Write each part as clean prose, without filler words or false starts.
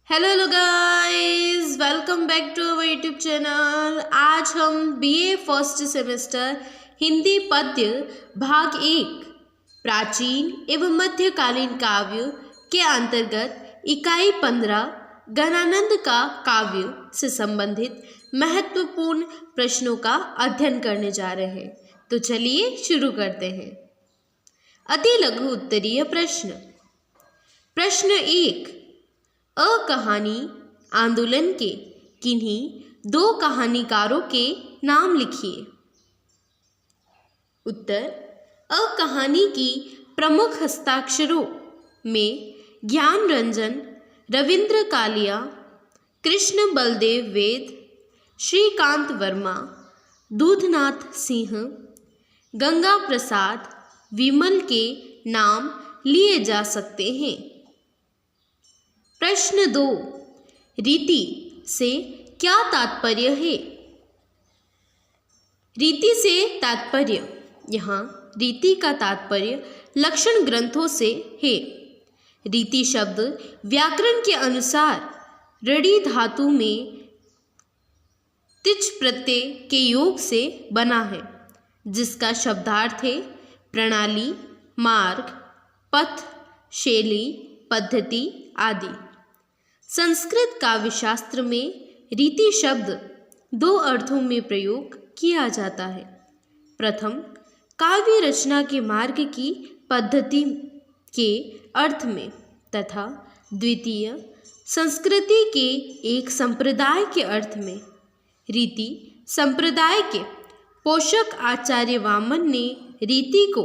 Hello guys, welcome back to our YouTube channel. आज हम BA first semester Hindi पद्य भाग 1 प्राचीन एवं मध्यकालीन काव्य के अंतर्गत इकाई 15 गणानंद का काव्य से संबंधित महत्वपूर्ण प्रश्नों का अध्ययन करने जा रहे हैं। तो चलिए शुरू करते हैं। अति लघु उत्तरीय प्रश्न। प्रश्न 1, कहानी आंदोलन के किन्हीं दो कहानीकारों के नाम लिखिए। उत्तर, कहानी की प्रमुख हस्ताक्षरों में ज्ञान रंजन, रविंद्र कालिया, कृष्ण बलदेव वेद, श्रीकांत वर्मा, दूधनाथ सिंह, गंगा प्रसाद विमल के नाम लिए जा सकते हैं। प्रश्न 2, रीति से क्या तात्पर्य है? रीति से तात्पर्य, यहाँ रीति का तात्पर्य लक्षण ग्रंथों से है। रीति शब्द व्याकरण के अनुसार ऋणी धातु में तिच प्रत्यय के योग से बना है, जिसका शब्दार्थ है प्रणाली, मार्ग, पथ, शैली, पद्धति आदि। संस्कृत काव्यशास्त्र में रीति शब्द दो अर्थों में प्रयोग किया जाता है। प्रथम, काव्य रचना के मार्ग की पद्धति के अर्थ में तथा द्वितीय, संस्कृति के एक संप्रदाय के अर्थ में। रीति संप्रदाय के पोषक आचार्य वामन ने रीति को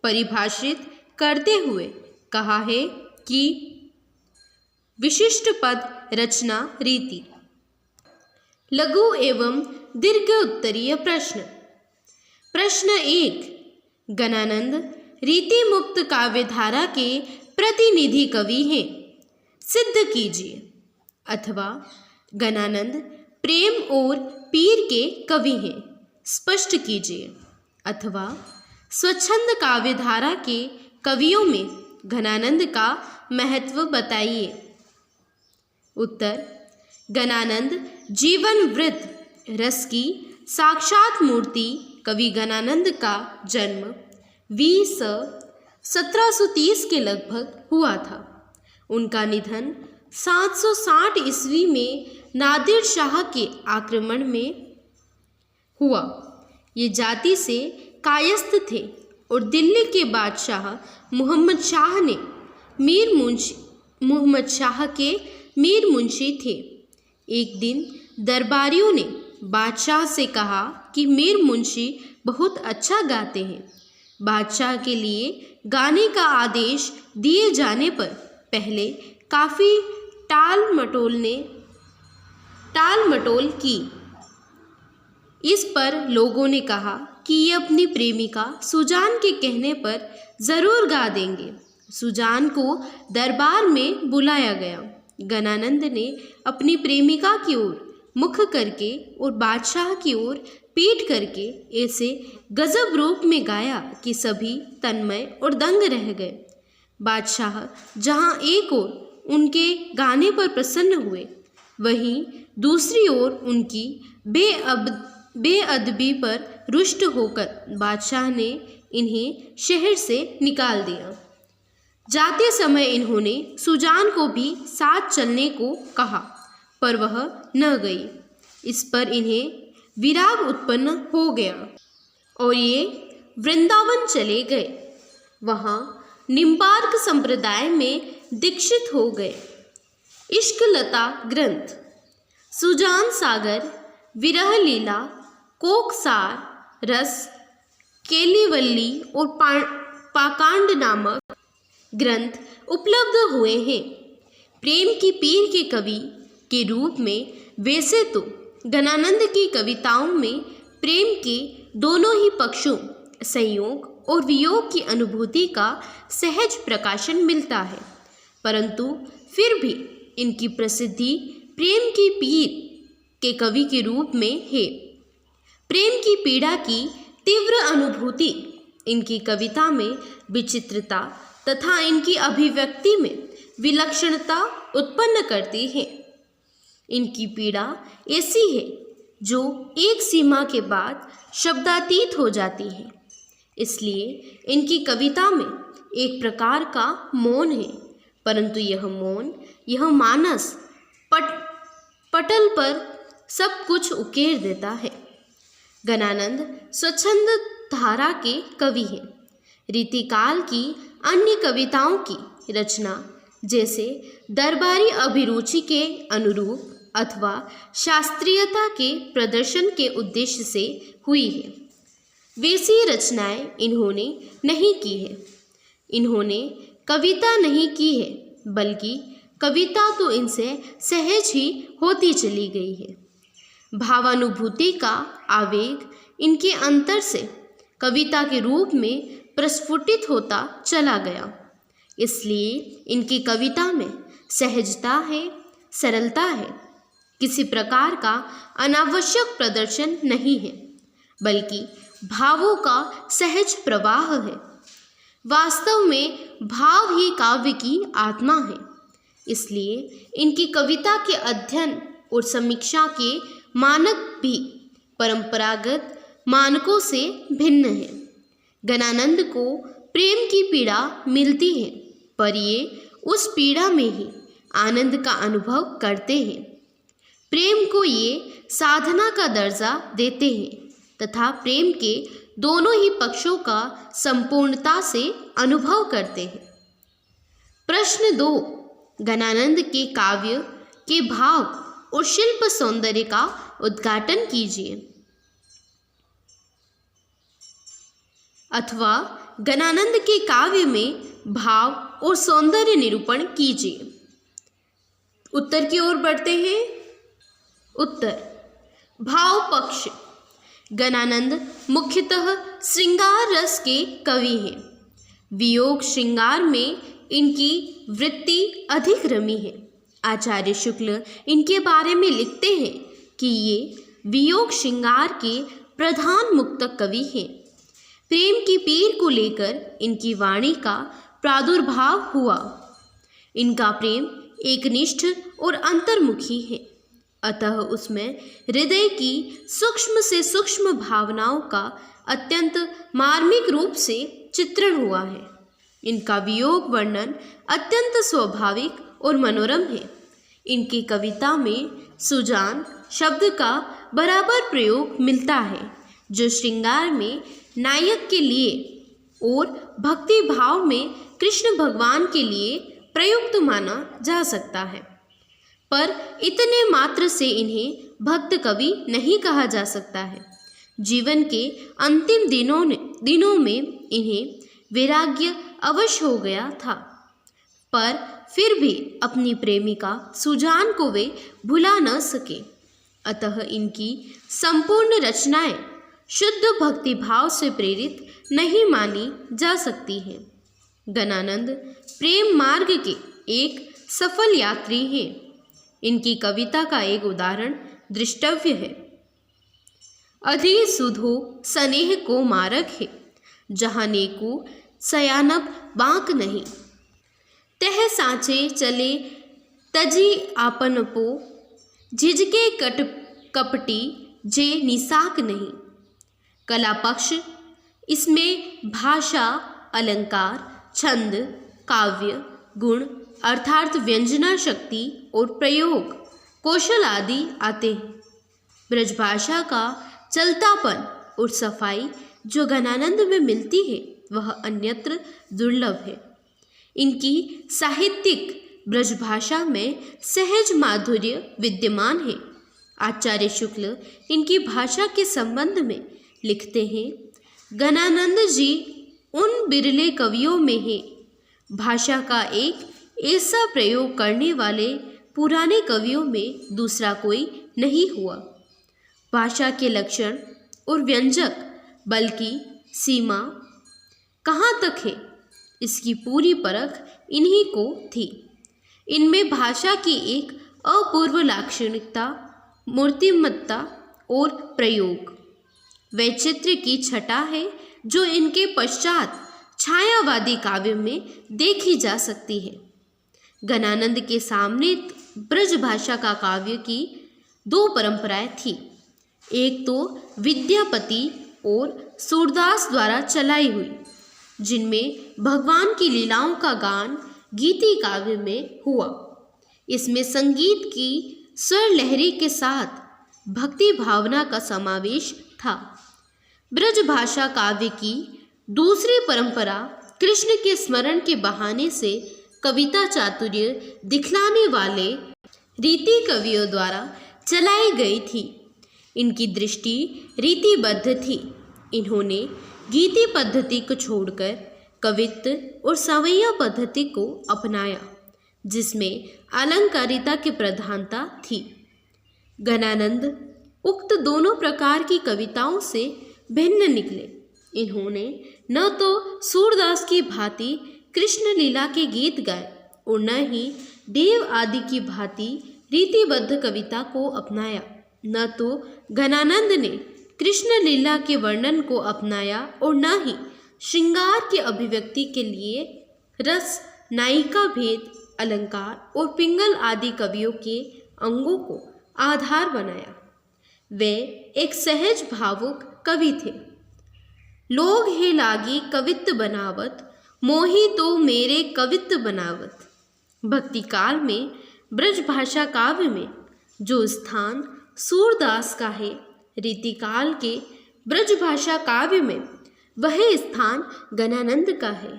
परिभाषित करते हुए कहा है कि विशिष्ट पद रचना रीति। लघु एवं दीर्घ उत्तरीय प्रश्न। प्रश्न 1, गणानंद रीति मुक्त काव्यधारा के प्रतिनिधि कवि हैं, सिद्ध कीजिए। अथवा गणानंद प्रेम और पीर के कवि हैं, स्पष्ट कीजिए। अथवा स्वच्छंद काव्यधारा के कवियों में गणानंद का महत्व बताइए। उत्तर, गणानंद जीवन वृत्त रस की साक्षात मूर्ति कवि गणानंद का जन्म 1730 के लगभग हुआ था। उनका निधन 760 ईस्वी में नादिर शाह के आक्रमण में हुआ। ये जाति से कायस्थ थे और दिल्ली के बादशाह मोहम्मद शाह के मीर मुंशी थे। एक दिन दरबारियों ने बादशाह से कहा कि मीर मुंशी बहुत अच्छा गाते हैं। बादशाह के लिए गाने का आदेश दिए जाने पर पहले काफ़ी टाल मटोल की। इस पर लोगों ने कहा कि ये अपनी प्रेमिका सुजान के कहने पर ज़रूर गा देंगे। सुजान को दरबार में बुलाया गया। गणानंद ने अपनी प्रेमिका की ओर मुख करके और बादशाह की ओर पीठ करके ऐसे गजब रूप में गाया कि सभी तन्मय और दंग रह गए। बादशाह जहां एक ओर उनके गाने पर प्रसन्न हुए, वहीं दूसरी ओर उनकी बेअदबी पर रुष्ट होकर बादशाह ने इन्हें शहर से निकाल दिया। जाते समय इन्होंने सुजान को भी साथ चलने को कहा, पर वह न गई। इस पर इन्हें विराग उत्पन्न हो गया और ये वृंदावन चले गए। वहाँ निम्बार्क संप्रदाय में दीक्षित हो गए। इश्क लता ग्रंथ, सुजान सागर, विरह लीला, कोकसार रस, केलीवल्ली और पाकांड नामक ग्रंथ उपलब्ध हुए हैं। प्रेम की पीर के कवि के रूप में वैसे तो गणानंद की कविताओं में प्रेम के दोनों ही पक्षों, संयोग और वियोग की अनुभूति का सहज प्रकाशन मिलता है, परंतु फिर भी इनकी प्रसिद्धि प्रेम की पीर के कवि के रूप में है। प्रेम की पीड़ा की तीव्र अनुभूति इनकी कविता में विचित्रता तथा इनकी अभिव्यक्ति में विलक्षणता उत्पन्न करते हैं। इनकी पीड़ा ऐसी है जो एक सीमा के बाद शब्दातीत हो जाती है। इसलिए इनकी कविता में एक प्रकार का मौन है, परंतु यह मौन, यह मानस पटल पर सब कुछ उकेर देता है। गणानंद स्वच्छंद धारा के कवि हैं। रीतिकाल की अन्य कविताओं की रचना जैसे दरबारी अभिरुचि के अनुरूप अथवा शास्त्रीयता के प्रदर्शन के उद्देश्य से हुई है, वैसी रचनाएं इन्होंने नहीं की है। इन्होंने कविता नहीं की है, बल्कि कविता तो इनसे सहज ही होती चली गई है। भावानुभूति का आवेग इनके अंतर से कविता के रूप में प्रस्फुटित होता चला गया। इसलिए इनकी कविता में सहजता है, सरलता है। किसी प्रकार का अनावश्यक प्रदर्शन नहीं है, बल्कि भावों का सहज प्रवाह है। वास्तव में भाव ही काव्य की आत्मा है। इसलिए इनकी कविता के अध्ययन और समीक्षा के मानक भी परंपरागत मानकों से भिन्न हैं। गणानंद को प्रेम की पीड़ा मिलती है, पर ये उस पीड़ा में ही आनंद का अनुभव करते हैं। प्रेम को ये साधना का दर्जा देते हैं तथा प्रेम के दोनों ही पक्षों का संपूर्णता से अनुभव करते हैं। प्रश्न 2, गणानंद के काव्य के भाव और शिल्प सौंदर्य का उद्घाटन कीजिए, अथवा गणानंद के काव्य में भाव और सौंदर्य निरूपण कीजिए। उत्तर की ओर बढ़ते हैं। उत्तर, भाव पक्ष। गणानंद मुख्यतः श्रृंगार रस के कवि हैं। वियोग श्रृंगार में इनकी वृत्ति अधिक रमी है। आचार्य शुक्ल इनके बारे में लिखते हैं कि ये वियोग श्रृंगार के प्रधान मुक्तक कवि हैं। प्रेम की पीर को लेकर इनकी वाणी का प्रादुर्भाव हुआ। इनका प्रेम एकनिष्ठ और अंतर्मुखी है, अतः उसमें हृदय की सूक्ष्म से सूक्ष्म भावनाओं का अत्यंत मार्मिक रूप से चित्रण हुआ है। इनका वियोग वर्णन अत्यंत स्वाभाविक और मनोरम है। इनकी कविता में सुजान शब्द का बराबर प्रयोग मिलता है, जो श्रृंगार में नायक के लिए और भक्ति भाव में कृष्ण भगवान के लिए प्रयुक्त माना जा सकता है, पर इतने मात्र से इन्हें भक्त कवि नहीं कहा जा सकता है। जीवन के अंतिम दिनों में इन्हें वैराग्य अवश्य हो गया था, पर फिर भी अपनी प्रेमिका सुजान को वे भुला न सके। अतः इनकी संपूर्ण रचनाएं शुद्ध भक्ति भाव से प्रेरित नहीं मानी जा सकती हैं। गणानंद प्रेम मार्ग के एक सफल यात्री हैं। इनकी कविता का एक उदाहरण दृष्टव्य है। अधि सुधो स्नेह को मारक है, जहाँ नेकू सयानब बांक नहीं। तह सांचे चले तजी आपनपो, झिझके कपटी जे निसाक नहीं। कला पक्ष, इसमें भाषा, अलंकार, छंद, काव्य, गुण अर्थात व्यंजना शक्ति और प्रयोग कौशल आदि आते हैं। ब्रजभाषा का चलतापन और सफाई जो गणानंद में मिलती है, वह अन्यत्र दुर्लभ है। इनकी साहित्यिक ब्रजभाषा में सहज माधुर्य विद्यमान है। आचार्य शुक्ल इनकी भाषा के संबंध में लिखते हैं, गणानंद जी उन बिरले कवियों में हैं, भाषा का एक ऐसा प्रयोग करने वाले पुराने कवियों में दूसरा कोई नहीं हुआ। भाषा के लक्षण और व्यंजक, बल्कि सीमा कहाँ तक है, इसकी पूरी परख इन्हीं को थी। इनमें भाषा की एक अपूर्व लाक्षणिकता, मूर्तिमत्ता और प्रयोग वैचित्र्य की छटा है, जो इनके पश्चात छायावादी काव्य में देखी जा सकती है। गणानंद के सामने ब्रज भाषा का काव्य की दो परंपराएं थी। एक तो विद्यापति और सूरदास द्वारा चलाई हुई, जिनमें भगवान की लीलाओं का गान गीति काव्य में हुआ। इसमें संगीत की स्वर लहरी के साथ भक्ति भावना का समावेश था। ब्रज भाषा काव्य की दूसरी परंपरा कृष्ण के स्मरण के बहाने से कविता चातुर्य दिखलाने वाले रीति कवियों द्वारा चलाई गई थी। इनकी दृष्टि रीतिबद्ध थी। इन्होंने गीति पद्धति को छोड़कर कवित्व और सवैया पद्धति को अपनाया, जिसमें अलंकारिता की प्रधानता थी। गणानंद उक्त दोनों प्रकार की कविताओं से भिन्न निकले। इन्होंने न तो सूरदास की भांति कृष्ण लीला के गीत गाए और न ही देव आदि की भांति रीतिबद्ध कविता को अपनाया। न तो गणानंद ने कृष्ण लीला के वर्णन को अपनाया और न ही श्रृंगार की अभिव्यक्ति के लिए रस, नायिका भेद, अलंकार और पिंगल आदि कवियों के अंगों को आधार बनाया। वे एक सहज भावुक कवि थे। लोग हे लागी कवित्व बनावत, मोही तो मेरे कवित्व बनावत। भक्ति काल में ब्रज भाषा काव्य में जो स्थान सूरदास का है, रीतिकाल के ब्रज भाषा काव्य में वह स्थान गणानंद का है।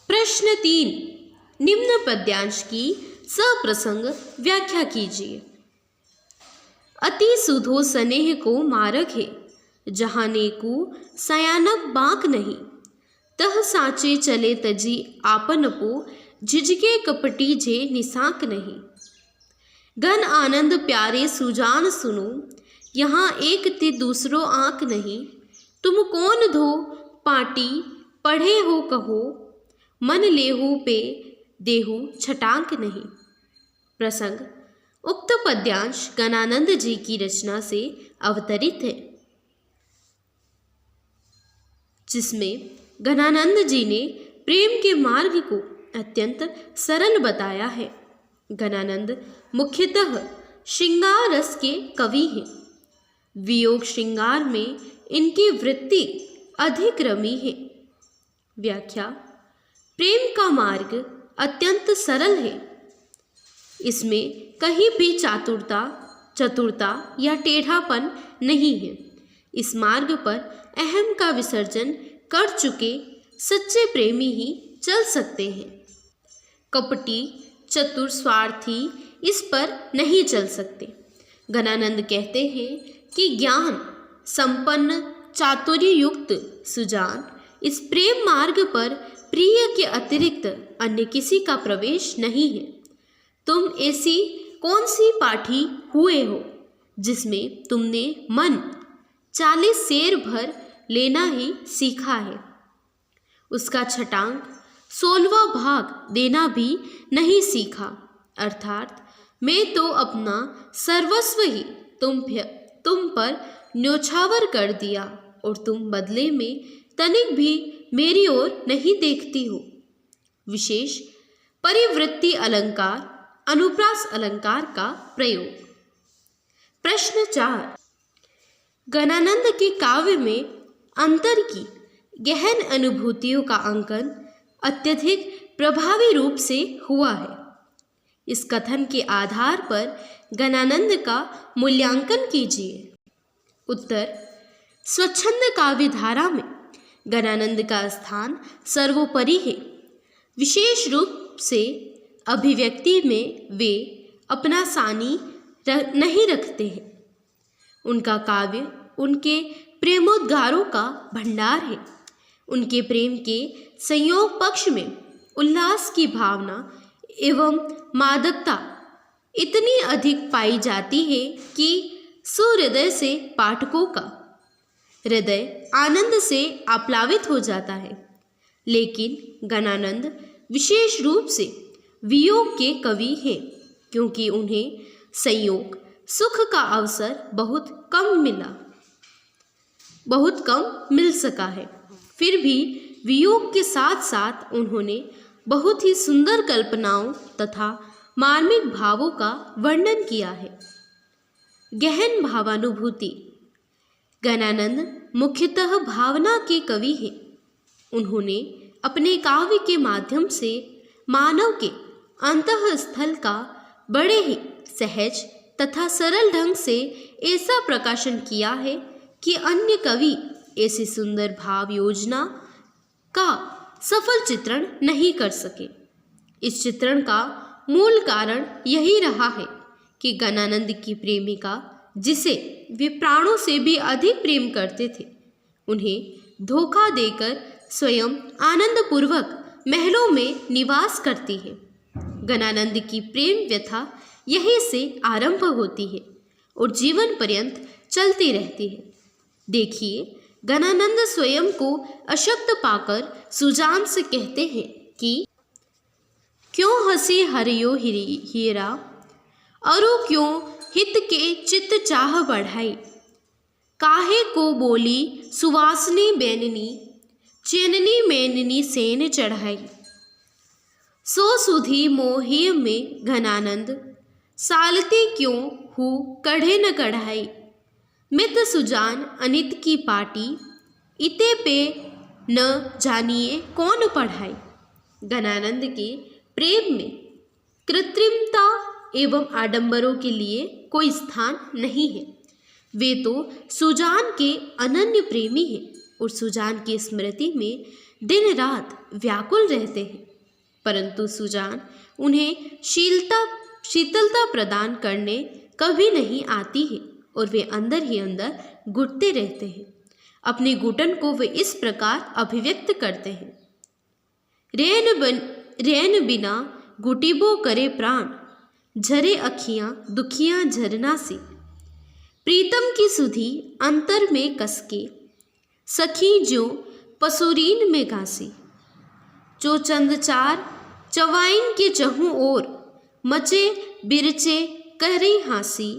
प्रश्न 3, निम्न पद्यांश की सप्रसंग व्याख्या कीजिए। अति सुधो स्नेह को मारक है, जहाने को सयानक बांक नहीं। तह साचे चले तजी आपन को, झिझके कपटी जे निसाक नहीं। घन आनंद प्यारे सुजान सुनो, यहाँ एक ति दूसरो आंक नहीं। तुम कौन धो पाटी पढ़े हो कहो, मन लेहु पे देहु छटांक नहीं। प्रसंग, उक्त पद्यांश गणानंद जी की रचना से अवतरित है, जिसमें गणानंद जी ने प्रेम के मार्ग को अत्यंत सरल बताया है। गणानंद मुख्यतः श्रृंगार रस के कवि हैं। वियोग श्रृंगार में इनकी वृत्ति अधिक रमी है। व्याख्या, प्रेम का मार्ग अत्यंत सरल है। इसमें कहीं भी चतुरता या टेढ़ापन नहीं है। इस मार्ग पर अहम का विसर्जन कर चुके सच्चे प्रेमी ही चल सकते हैं। कपटी, चतुर, स्वार्थी इस पर नहीं चल सकते। गणानंद कहते हैं कि ज्ञान संपन्न चातुर्य युक्त सुजान इस प्रेम मार्ग पर प्रिय के अतिरिक्त अन्य किसी का प्रवेश नहीं है। तुम ऐसी कौन सी पाठी हुए हो जिसमें तुमने मन 40 सेर भर लेना ही सीखा है, उसका छटांक 16वां भाग देना भी नहीं सीखा। अर्थात मैं तो अपना सर्वस्व ही तुम पर न्योछावर कर दिया और तुम बदले में तनिक भी मेरी ओर नहीं देखती हो। विशेष परिवृत्ति अलंकार, अनुप्रास अलंकार का प्रयोग। प्रश्न 4, गणानंद के काव्य में अंतर की गहन अनुभूतियों का अंकन अत्यधिक प्रभावी रूप से हुआ है। इस कथन के आधार पर गणानंद का मूल्यांकन कीजिए। उत्तर, स्वच्छंद काव्य धारा में गणानंद का स्थान सर्वोपरि है। विशेष रूप से अभिव्यक्ति में वे अपना सानी नहीं रखते हैं। उनका काव्य उनके प्रेमोद्गारों का भंडार है। उनके प्रेम के संयोग पक्ष में उल्लास की भावना एवं मादकता इतनी अधिक पाई जाती है कि सुहृदय से पाठकों का हृदय आनंद से आप्लावित हो जाता है। लेकिन गणानंद विशेष रूप से वियोग के कवि हैं, क्योंकि उन्हें संयोग सुख का अवसर बहुत कम मिल सका है। फिर भी वियोग के साथ साथ उन्होंने बहुत ही सुंदर कल्पनाओं तथा मार्मिक भावों का वर्णन किया है। गहन भावानुभूति। गणानंद मुख्यतः भावना के कवि हैं। उन्होंने अपने काव्य के माध्यम से मानव के अंतःस्थल का बड़े ही सहज तथा सरल ढंग से ऐसा प्रकाशन किया है कि अन्य कवि ऐसी सुंदर भाव योजना का सफल चित्रण नहीं कर सके। इस चित्रण का मूल कारण यही रहा है कि गणानंद की प्रेमिका, जिसे वे प्राणों से भी अधिक प्रेम करते थे, उन्हें धोखा देकर स्वयं आनंदपूर्वक महलों में निवास करती है। गणानंद की प्रेम व्यथा यहीं से आरंभ होती है और जीवन पर्यंत चलती रहती है। देखिए, गणानंद स्वयं को अशक्त पाकर सुजान से कहते हैं कि क्यों हंसी हरियो हीरा, अरु क्यों हित के चित्त चाह बढ़ाई, काहे को बोली सुवासनी बैननी, चैननी मैननी सेन चढ़ाई। सो सुधी मोहिय में घनानंद, सालती क्यों हूँ कढ़े न कढ़ाई। मित सुजान अनित की पाटी, इते पे न जानिए कौन पढ़ाई। गणानंद के प्रेम में कृत्रिमता एवं आडंबरों के लिए कोई स्थान नहीं है। वे तो सुजान के अनन्य प्रेमी हैं और सुजान की स्मृति में दिन रात व्याकुल रहते हैं, परंतु सुजान उन्हें शीतलता प्रदान करने कभी नहीं आती है और वे अंदर ही अंदर घुटते रहते हैं। अपने घुटन को वे इस प्रकार अभिव्यक्त करते हैं। रैन बिना घुटिबो करे प्राण, झरे अखियाँ दुखियाँ झरना से। प्रीतम की सुधी अंतर में कसके, सखी जो पसुरीन में घासी। जो चंद चार चवाइन के चहु ओर, मचे बिरचे कहरी हासी।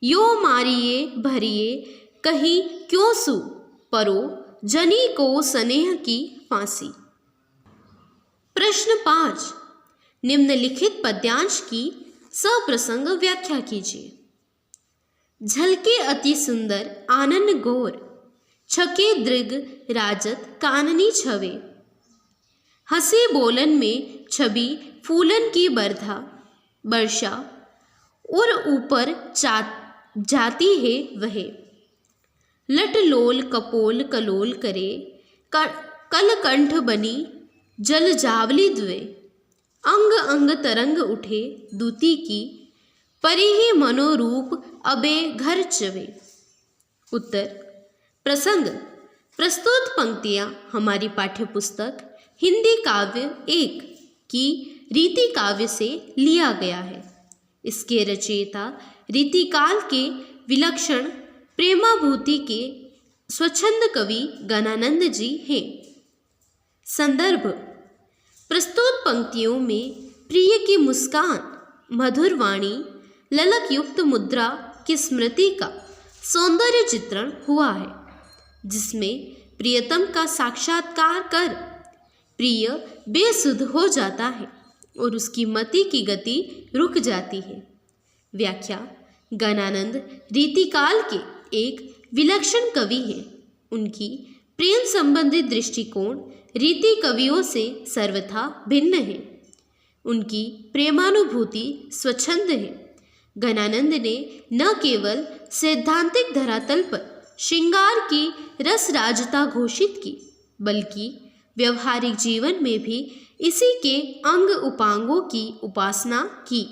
यो मारिए भरिए कहीं क्यों सु, परो जनी को स्नेह की फांसी। प्रश्न 5, निम्नलिखित पद्यांश की सप्रसंग व्याख्या कीजिए। झलके अति सुंदर आनन गोर, छके दृग राजत काननी छवे। हंसे बोलन में छवि फूलन की वर्षा, और ऊपर जाती है वह। लट लोल कपोल कलोल करे, कलकंठ बनी जल जावली द्वे। अंग अंग तरंग उठे दूती की, परिहि मनोरूप अबे घर चवे। उत्तर। प्रसंग। प्रस्तुत पंक्तियाँ हमारी पाठ्यपुस्तक हिंदी काव्य 1 की रीति काव्य से लिया गया है। इसके रचयिता रीतिकाल के विलक्षण प्रेमाभूति के स्वच्छंद कवि गणानंद जी हैं। संदर्भ। प्रस्तुत पंक्तियों में प्रिय की मुस्कान, मधुर वाणी, ललक युक्त मुद्रा की स्मृति का सौंदर्य चित्रण हुआ है, जिसमें प्रियतम का साक्षात्कार कर प्रिय बेसुध हो जाता है और उसकी मति की गति रुक जाती है। व्याख्या। गणानंद रीतिकाल के एक विलक्षण कवि हैं। उनकी प्रेम संबंधी दृष्टिकोण रीति कवियों से सर्वथा भिन्न है। उनकी प्रेमानुभूति स्वच्छंद है। गणानंद ने न केवल सैद्धांतिक धरातल पर श्रृंगार की रसराजता घोषित की, बल्कि व्यवहारिक जीवन में भी इसी के अंग उपांगों की उपासना की,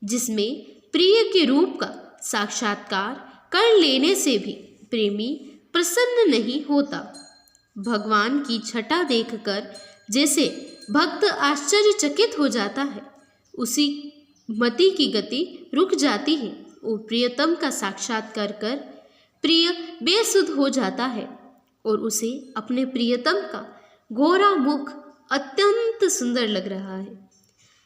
जिसमें प्रिय के रूप का साक्षात्कार कर लेने से भी प्रेमी प्रसन्न नहीं होता। भगवान की छटा देखकर जैसे भक्त आश्चर्यचकित हो जाता है, उसी मति की गति रुक जाती है और प्रियतम का साक्षात्कार कर प्रिय बेसुध हो जाता है और उसे अपने प्रियतम का गोरा मुख अत्यंत सुंदर लग रहा है।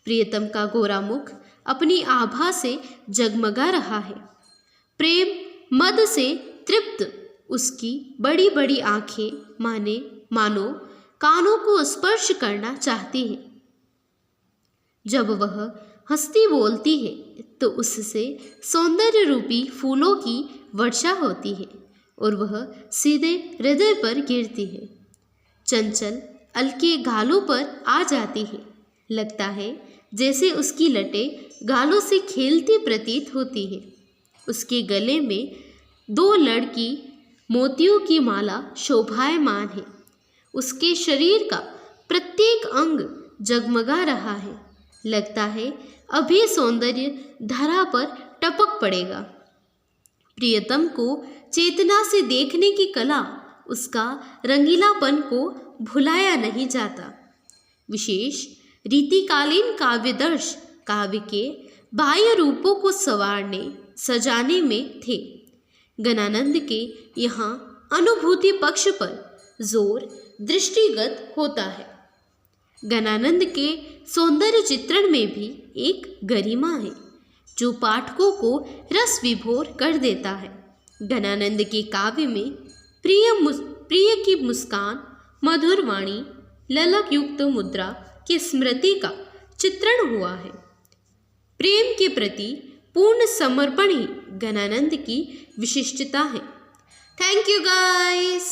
प्रियतम का गोरा मुख अपनी आभा से जगमगा रहा है। प्रेम मद से तृप्त उसकी बड़ी बड़ी आंखें मानो कानों को स्पर्श करना चाहती हैं। जब वह हंसती बोलती है तो उससे सौंदर्य रूपी फूलों की वर्षा होती है और वह सीधे हृदय पर गिरती है। चंचल अलके गालों पर आ जाती है। लगता है जैसे उसकी लटें गालों से खेलती प्रतीत होती है। उसके गले में 2 लड़की मोतियों की माला शोभायमान है। उसके शरीर का प्रत्येक अंग जगमगा रहा है। लगता है अभी सौंदर्य धरा पर टपक पड़ेगा। प्रियतम को चेतना से देखने की कला, उसका रंगीलापन को भुलाया नहीं जाता। विशेष रीतिकालीन काव्यदर्श काव्य के बाह्य रूपों को संवारने सजाने में थे। गणानंद के यहाँ अनुभूति पक्ष पर जोर दृष्टिगत होता है। गणानंद के सौंदर्य चित्रण में भी एक गरिमा है जो पाठकों को रस विभोर कर देता है। गणानंद के काव्य में प्रिय की मुस्कान, मधुर वाणी, ललक युक्त मुद्रा की स्मृति का चित्रण हुआ है। प्रेम के प्रति पूर्ण समर्पण ही गणानंद की विशिष्टता है। Thank you guys.